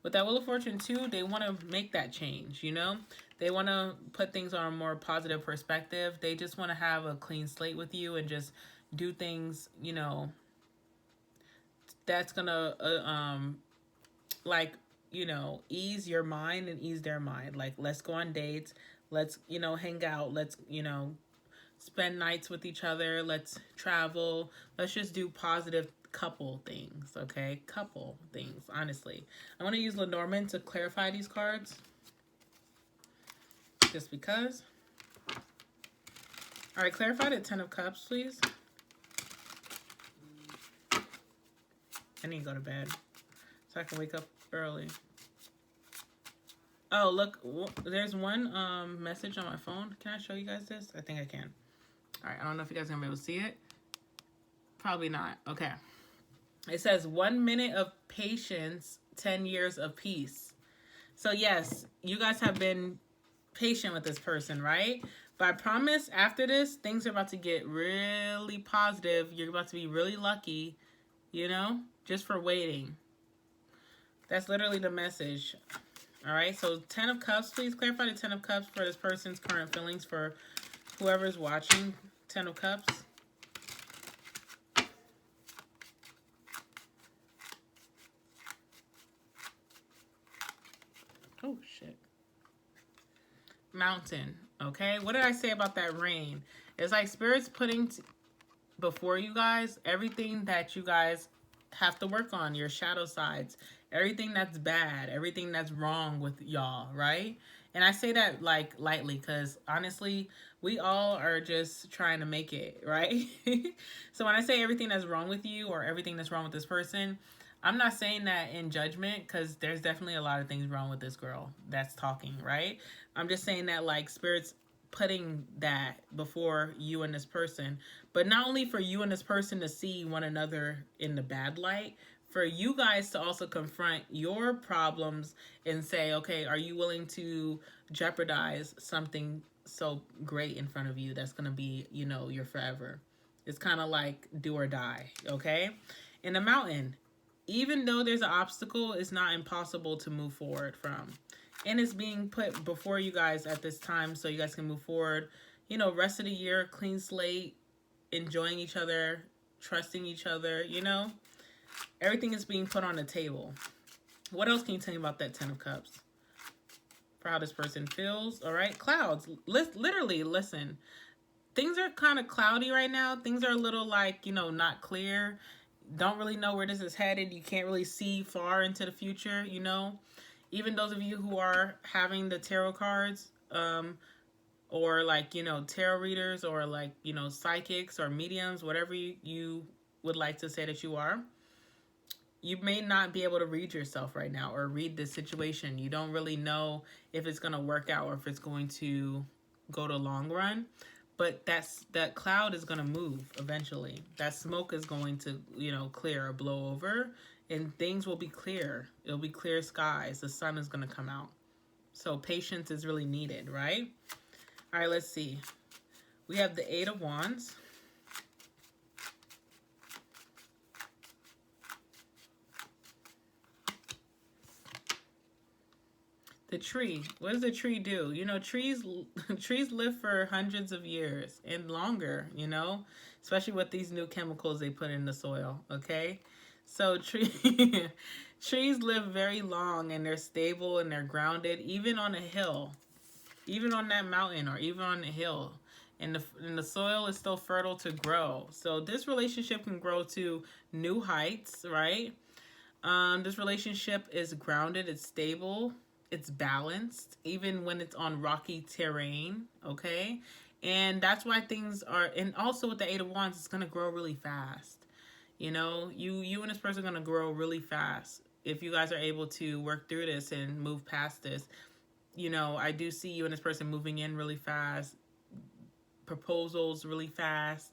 With that Wheel of Fortune too, they want to make that change, you know? They want to put things on a more positive perspective. They just want to have a clean slate with you and just do things, you know, that's gonna like you know, ease your mind and ease their mind. Like, let's go on dates. Let's, you know, hang out. Let's, you know, spend nights with each other. Let's travel. Let's just do positive couple things, okay? Couple things, honestly. I want to use Lenormand to clarify these cards. Just because. All right, clarify the Ten of Cups, please. I need to go to bed so I can wake up early. Oh, look, there's one message on my phone. Can I show you guys this? I think I can. All right, I don't know if you guys are going to be able to see it. Probably not. Okay. It says 1 minute of patience, 10 years of peace. So yes, you guys have been patient with this person, right? But I promise after this, things are about to get really positive. You're about to be really lucky, you know, just for waiting. That's literally the message. All right, so 10 of Cups, please clarify the 10 of Cups for this person's current feelings for whoever's watching. 10 of Cups. Oh, shit. Mountain, okay? What did I say about that rain? It's like Spirit's putting before you guys everything that you guys have to work on, your shadow sides, everything that's bad, everything that's wrong with y'all, right? And I say that like lightly because honestly, we all are just trying to make it, right? So when I say everything that's wrong with you or everything that's wrong with this person, I'm not saying that in judgment because there's definitely a lot of things wrong with this girl that's talking, right? I'm just saying that like Spirit's putting that before you and this person, but not only for you and this person to see one another in the bad light, for you guys to also confront your problems and say, okay, are you willing to jeopardize something so great in front of you that's going to be, you know, your forever? It's kind of like do or die, okay? In the mountain, even though there's an obstacle, it's not impossible to move forward from. And it's being put before you guys at this time so you guys can move forward. You know, rest of the year, clean slate, enjoying each other, trusting each other, you know? Everything is being put on the table. What else can you tell me about that 10 of Cups? For how this person feels, all right? Clouds. Literally, listen. Things are kind of cloudy right now. Things are a little like, you know, not clear. Don't really know where this is headed. You can't really see far into the future, you know? Even those of you who are having the tarot cards, or like, you know, tarot readers or like, you know, psychics or mediums, whatever you would like to say that you are, you may not be able to read yourself right now or read the situation. You don't really know if it's going to work out or if it's going to go to long run. But that cloud is going to move eventually. That smoke is going to, you know, clear or blow over. And things will be clear. It'll be clear skies. The sun is going to come out. So patience is really needed, right? All right, let's see. We have the 8 of Wands. The tree. What does the tree do? You know, trees live for hundreds of years and longer, you know, especially with these new chemicals they put in the soil, okay? So trees live very long and they're stable and they're grounded, even on a hill, even on that mountain or even on a hill. And the soil is still fertile to grow. So this relationship can grow to new heights, right? This relationship is grounded, it's stable, it's balanced, even when it's on rocky terrain, okay? And that's why things are, and also with the 8 of Wands, it's going to grow really fast. You know, you and this person are going to grow really fast if you guys are able to work through this and move past this. You know, I do see you and this person moving in really fast, proposals really fast,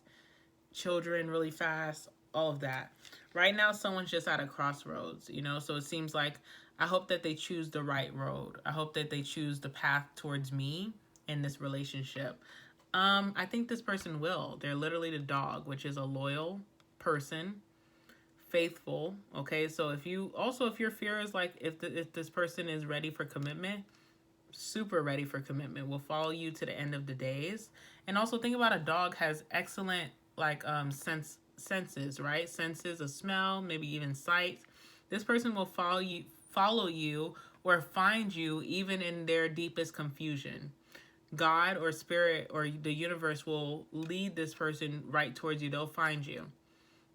children really fast, all of that. Right now, someone's just at a crossroads, you know, so it seems like I hope that they choose the right road. I hope that they choose the path towards me in this relationship. I think this person will. They're literally the dog, which is a loyal person, faithful, okay? So if your fear is like if this person is ready for commitment, super ready for commitment, will follow you to the end of the days. And also think about a dog has excellent like senses, right? Senses of smell, maybe even sight. This person will follow follow you or find you even in their deepest confusion. God or spirit or the universe will lead this person right towards you. They'll find you.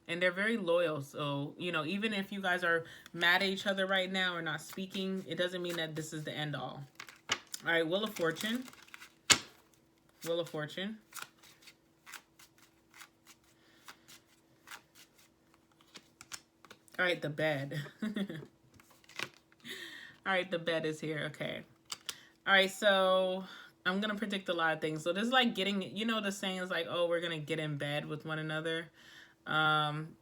And they're very loyal. So, even if you guys are mad at each other right now or not speaking, it doesn't mean that this is the end all. All right, Wheel of Fortune. Wheel of Fortune. All right, the bed. All right, the bed is here. Okay. All right, so I'm going to predict a lot of things. So this is like getting, the saying is like, oh, we're going to get in bed with one another.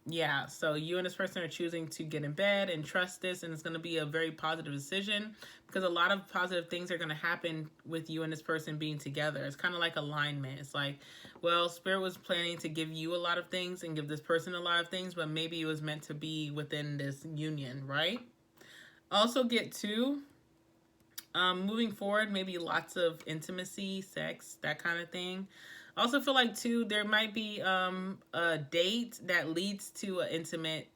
Yeah, so you and this person are choosing to get in bed and trust this, and it's going to be a very positive decision because a lot of positive things are going to happen with you and this person being together. It's kind of like alignment. It's like, well, Spirit was planning to give you a lot of things and give this person a lot of things, but maybe it was meant to be within this union, right? Also get two. Moving forward, maybe lots of intimacy, sex, that kind of thing. I also feel like, too, there might be a date that leads to an intimate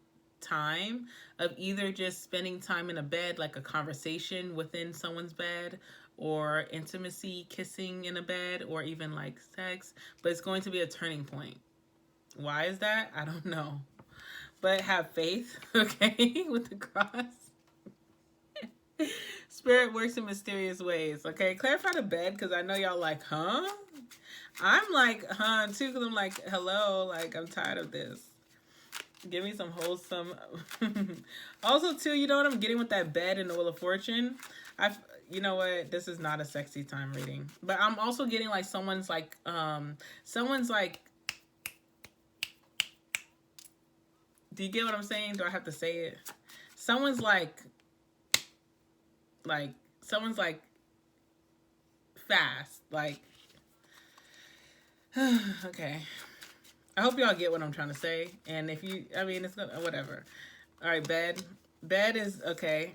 time of either just spending time in a bed, like a conversation within someone's bed, or intimacy, kissing in a bed, or even like sex. But it's going to be a turning point. Why is that? I don't know. But have faith, okay, with the cross. Spirit works in mysterious ways, okay? Clarify the bed, because I know y'all like, huh? I'm like, huh, too, because I'm like, hello, like, I'm tired of this. Give me some wholesome. Also, too, you know what I'm getting with that bed in the Wheel of Fortune? You know what? This is not a sexy time reading. But I'm also getting, like, someone's like, do you get what I'm saying? Do I have to say it? Someone's like fast, like, okay. I hope y'all get what I'm trying to say. And if you, it's gonna, whatever. All right, bed is okay.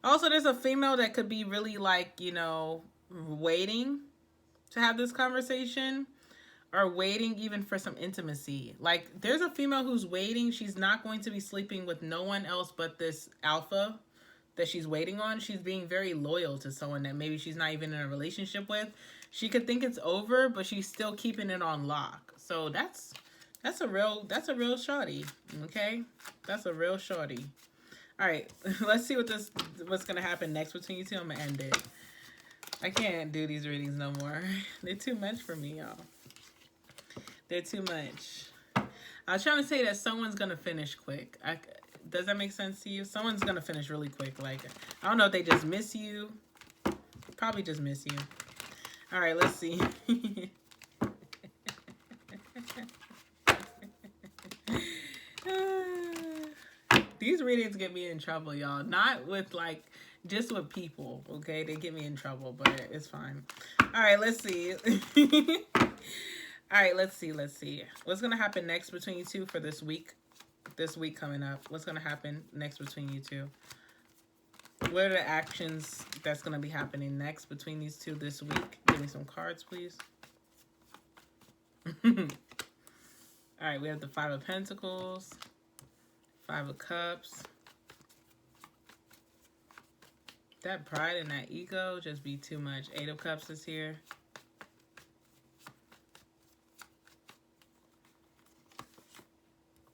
Also, there's a female that could be really like, waiting to have this conversation, or waiting even for some intimacy. Like, there's a female who's waiting. She's not going to be sleeping with no one else but this alpha that she's waiting on. She's being very loyal to someone that maybe she's not even in a relationship with. She could think it's over, but she's still keeping it on lock. So that's a real shawty, okay? That's a real shawty. All right, let's see what's gonna happen next between you two. I'm gonna end it. I can't do these readings no more. They're too much for me, y'all. They're too much. I was trying to say that someone's gonna finish quick. Does that make sense to you? Someone's gonna finish really quick. Like, I don't know if they just miss you. Probably just miss you. All right, let's see. These readings get me in trouble, y'all. Not with, like, just with people, okay? They get me in trouble, but it's fine. All right, let's see. All right, let's see. What's going to happen next between you two for this week? This week coming up. What's going to happen next between you two? What are the actions that's going to be happening next between these two this week? Give me some cards, please. All right, we have the Five of Pentacles, Five of Cups. That pride and that ego just be too much. Eight of Cups is here.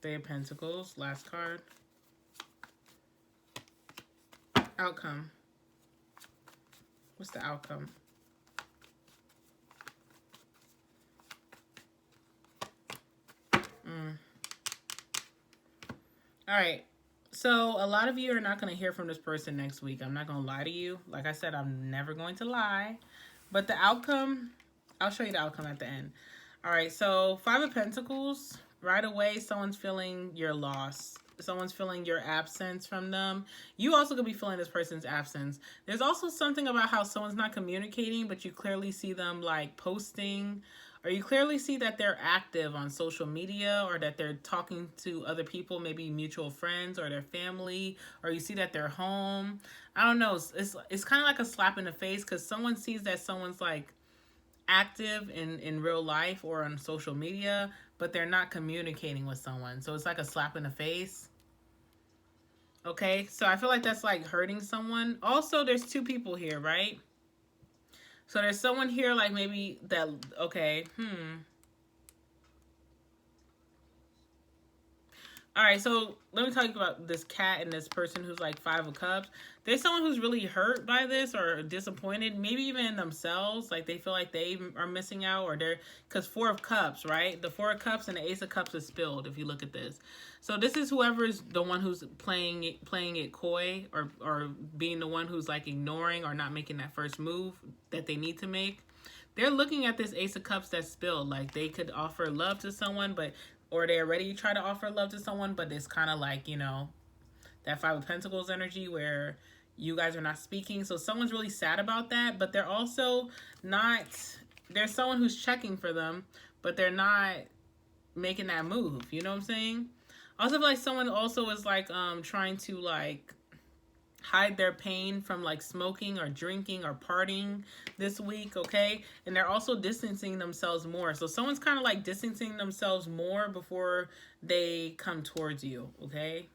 Three of Pentacles, last card. Outcome. What's the outcome? All right. So a lot of you are not going to hear from this person next week. I'm not going to lie to you. Like I said, I'm never going to lie. But the outcome, I'll show you the outcome at the end. All right. So Five of Pentacles, right away, someone's feeling your loss. Someone's feeling your absence from them. You also could be feeling this person's absence. There's also something about how someone's not communicating, but you clearly see them like posting, or you clearly see that they're active on social media, or that they're talking to other people, maybe mutual friends or their family, or you see that they're home. I don't know. It's kind of like a slap in the face, because someone sees that someone's like active in real life or on social media, but they're not communicating with someone. So it's like a slap in the face. Okay, so I feel like that's like hurting someone. Also, there's two people here, right? So there's someone here like maybe that, okay, All right, so let me talk about this cat and this person who's like Five of Cups. There's someone who's really hurt by this or disappointed, maybe even in themselves. Like they feel like they are missing out, or they're, because Four of Cups, right? The Four of Cups and the Ace of Cups is spilled. If you look at this, so this is whoever's the one who's playing it coy, or being the one who's like ignoring or not making that first move that they need to make. They're looking at this Ace of Cups that's spilled. Like they could offer love to someone, but, or they already try to offer love to someone, but it's kind of like, you know, that Five of Pentacles energy where you guys are not speaking. So someone's really sad about that, but they're also not, there's someone who's checking for them, but they're not making that move. You know what I'm saying? I also feel like someone also is like trying to like hide their pain from like smoking or drinking or partying this week, okay? And they're also distancing themselves more. So someone's kind of like distancing themselves more before they come towards you, okay?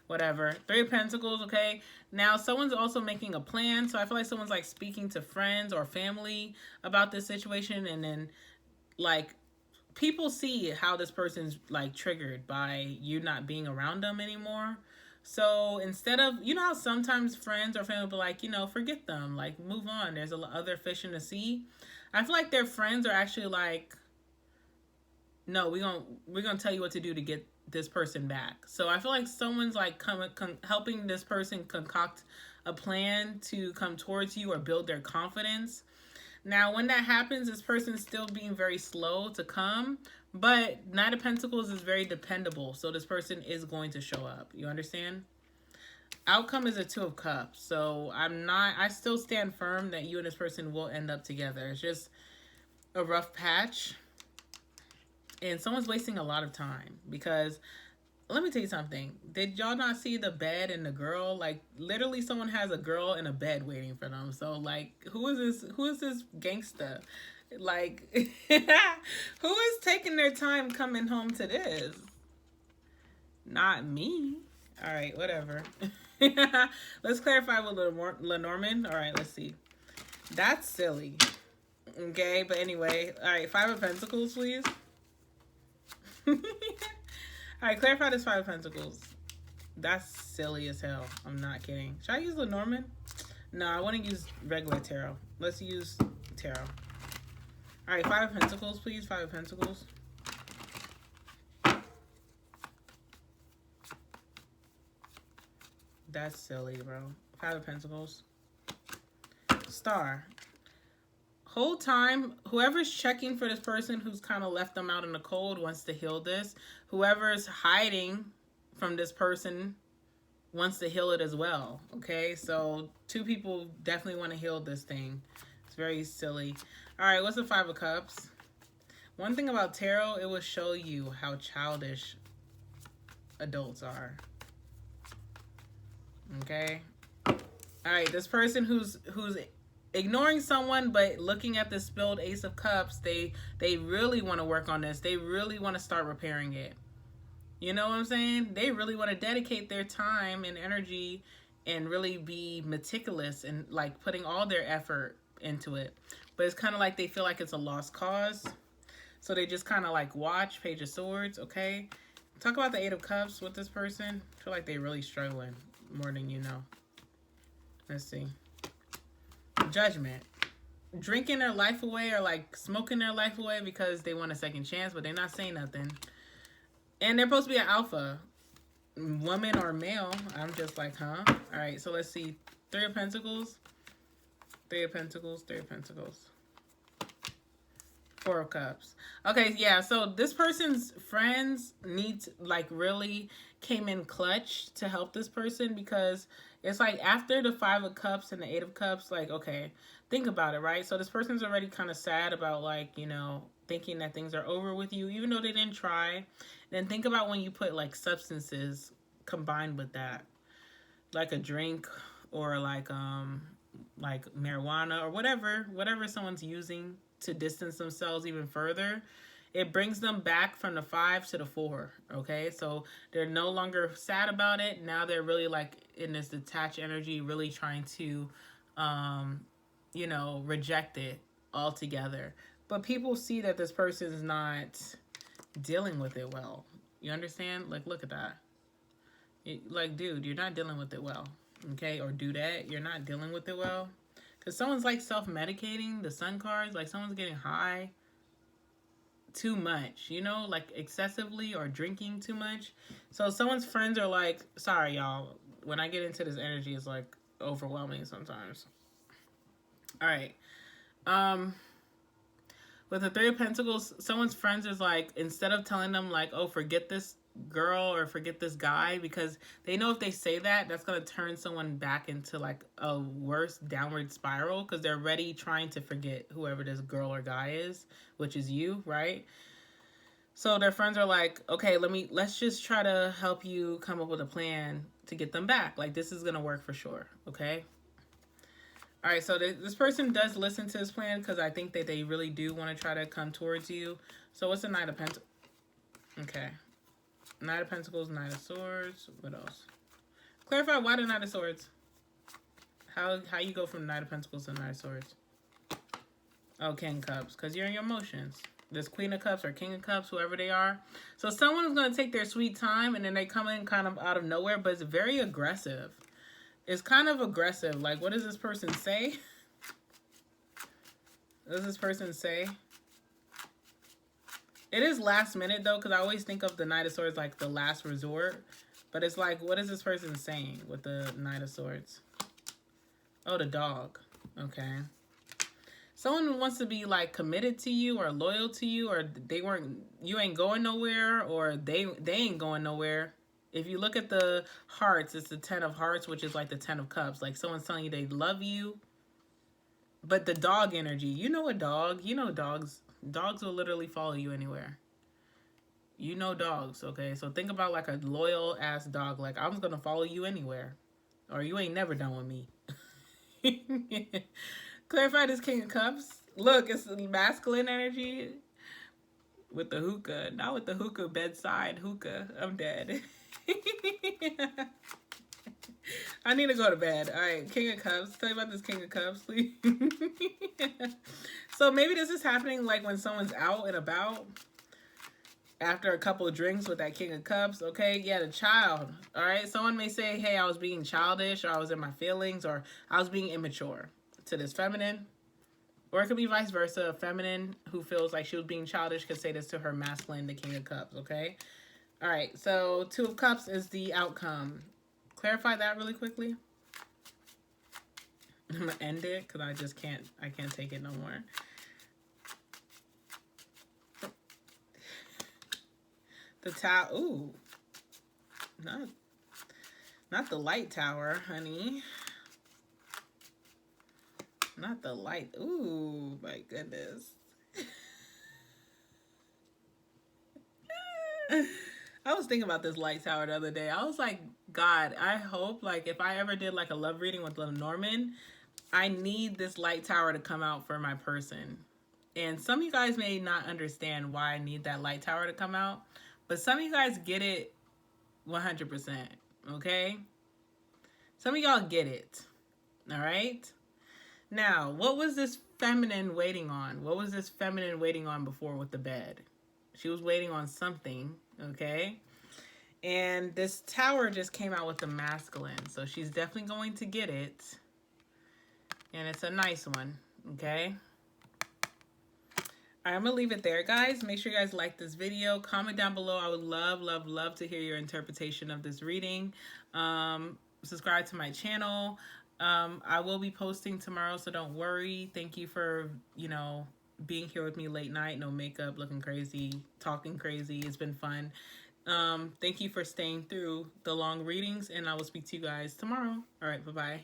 Whatever. Three of Pentacles, okay? Now someone's also making a plan. So I feel like someone's like speaking to friends or family about this situation, and then like people see how this person's like triggered by you not being around them anymore. So instead of, you know how sometimes friends or family will be like, you know, forget them, like move on, there's other fish in the sea. I feel like their friends are actually like, no, we're gonna tell you what to do to get this person back. So I feel like someone's like helping this person concoct a plan to come towards you or build their confidence. Now, when that happens, this person's still being very slow to come, but Knight of Pentacles is very dependable, so this person is going to show up. You understand? Outcome is a Two of Cups, so I still stand firm that you and this person will end up together. It's just a rough patch, and someone's wasting a lot of time because, let me tell you something. Did y'all not see the bed and the girl? Like literally someone has a girl in a bed waiting for them. So like who is this gangsta? Like who is taking their time coming home to this? Not me. All right, whatever. Let's clarify with Lenormand. All right, let's see. That's silly. Okay, but anyway. All right, Five of Pentacles, please. Alright, clarify this Five of Pentacles. That's silly as hell. I'm not kidding. Should I use Lenormand? No, I want to use regular tarot. Let's use tarot. Alright, Five of Pentacles, please. Five of Pentacles. That's silly, bro. Five of Pentacles. Star. Whole time, whoever's checking for this person who's kind of left them out in the cold wants to heal this. Whoever's hiding from this person wants to heal it as well. Okay, so two people definitely want to heal this thing. It's very silly. All right, what's the Five of Cups? One thing about tarot, it will show you how childish adults are. Okay. All right, this person who's ignoring someone but looking at the spilled Ace of Cups, they really want to work on this. They really want to start repairing it. You know what I'm saying? They really want to dedicate their time and energy and really be meticulous and like putting all their effort into it. But it's kind of like they feel like it's a lost cause. So they just kind of like watch. Page of Swords, okay? Talk about the Eight of Cups with this person. I feel like they're really struggling more than you know. Let's see. Judgment. Drinking their life away or like smoking their life away because they want a second chance, but they're not saying nothing. And they're supposed to be an alpha, woman or male. I'm just like, huh? All right, so let's see. Three of Pentacles. Three of Pentacles. Three of Pentacles. Four of Cups. Okay, yeah, so this person's friends like really came in clutch to help this person, because it's like after the Five of Cups and the Eight of Cups, like, okay, think about it, right? So this person's already kind of sad about, like, you know, thinking that things are over with you, even though they didn't try. Then think about when you put like substances combined with that, like a drink or like marijuana or whatever someone's using to distance themselves even further. it brings them back from the 5 to the 4. Okay, so they're no longer sad about it. Now they're really like in this detached energy, really trying to, you know, reject it altogether. But people see that this person is not dealing with it well. You understand? Like, look at that. Like, dude, you're not dealing with it well. Okay, or do that. You're not dealing with it well. Because someone's like self-medicating, the sun cards, like someone's getting high too much, you know, like excessively, or drinking too much. So someone's friends are like, sorry, y'all. When I get into this energy, it's like overwhelming sometimes. All right. With the 3 of Pentacles, someone's friends is like, instead of telling them like, oh, forget this girl or forget this guy, because they know if they say that, that's going to turn someone back into like a worse downward spiral, because they're already trying to forget whoever this girl or guy is, which is you, right? So their friends are like, okay, let's just try to help you come up with a plan to get them back. Like, this is going to work for sure, okay? All right, so this person does listen to this plan, because I think that they really do want to try to come towards you. So what's the Knight of Pentacles? Okay. Knight of Pentacles, Knight of Swords. What else? Clarify why the Knight of Swords. How you go from Knight of Pentacles to Knight of Swords? Oh, King of Cups. Because you're in your emotions. This Queen of Cups or King of Cups, whoever they are. So someone is going to take their sweet time, and then they come in kind of out of nowhere, but it's very aggressive. It's kind of aggressive. Like, what does this person say? What does this person say? It is last minute, though, because I always think of the Knight of Swords like the last resort. But it's like, what is this person saying with the Knight of Swords? Oh, the dog. Okay. Someone wants to be, like, committed to you or loyal to you, or you ain't going nowhere, or they ain't going nowhere. If you look at the hearts, it's the 10 of Hearts, which is like the 10 of Cups. Like, someone's telling you they love you. But the dog energy, you know a dog. You know dogs. Dogs will literally follow you anywhere. You know dogs, okay? So think about like a loyal-ass dog. Like, I'm going to follow you anywhere. Or you ain't never done with me. Clarify this King of Cups. Look, it's masculine energy with the hookah. Not with the hookah, bedside hookah. I'm dead. I need to go to bed. All right, King of Cups. Tell me about this King of Cups, please. So maybe this is happening like when someone's out and about after a couple of drinks with that King of Cups. Okay, yeah, the child. All right, someone may say, hey, I was being childish, or I was in my feelings, or I was being immature to this feminine. Or it could be vice versa. A feminine who feels like she was being childish could say this to her masculine, the King of Cups, okay? All right, so 2 of Cups is the outcome. Clarify that really quickly. I'm gonna end it because I can't take it no more. The tower, ooh. Not the light tower, honey. Not the light, ooh, my goodness. I was thinking about this light tower the other day. I was like, God, I hope, like, if I ever did, like, a love reading with Norman, I need this light tower to come out for my person. And some of you guys may not understand why I need that light tower to come out, but some of you guys get it 100%, okay? Some of y'all get it, all right? Now, what was this feminine waiting on? What was this feminine waiting on before with the bed? She was waiting on something, okay? And this tower just came out with the masculine. So she's definitely going to get it. And it's a nice one, okay? All right, I'm going to leave it there, guys. Make sure you guys like this video. Comment down below. I would love, love, love to hear your interpretation of this reading. Subscribe to my channel. I will be posting tomorrow, so don't worry. Thank you for, being here with me late night, no makeup, looking crazy, talking crazy. It's been fun. Thank you for staying through the long readings, and I will speak to you guys tomorrow. All right, bye-bye.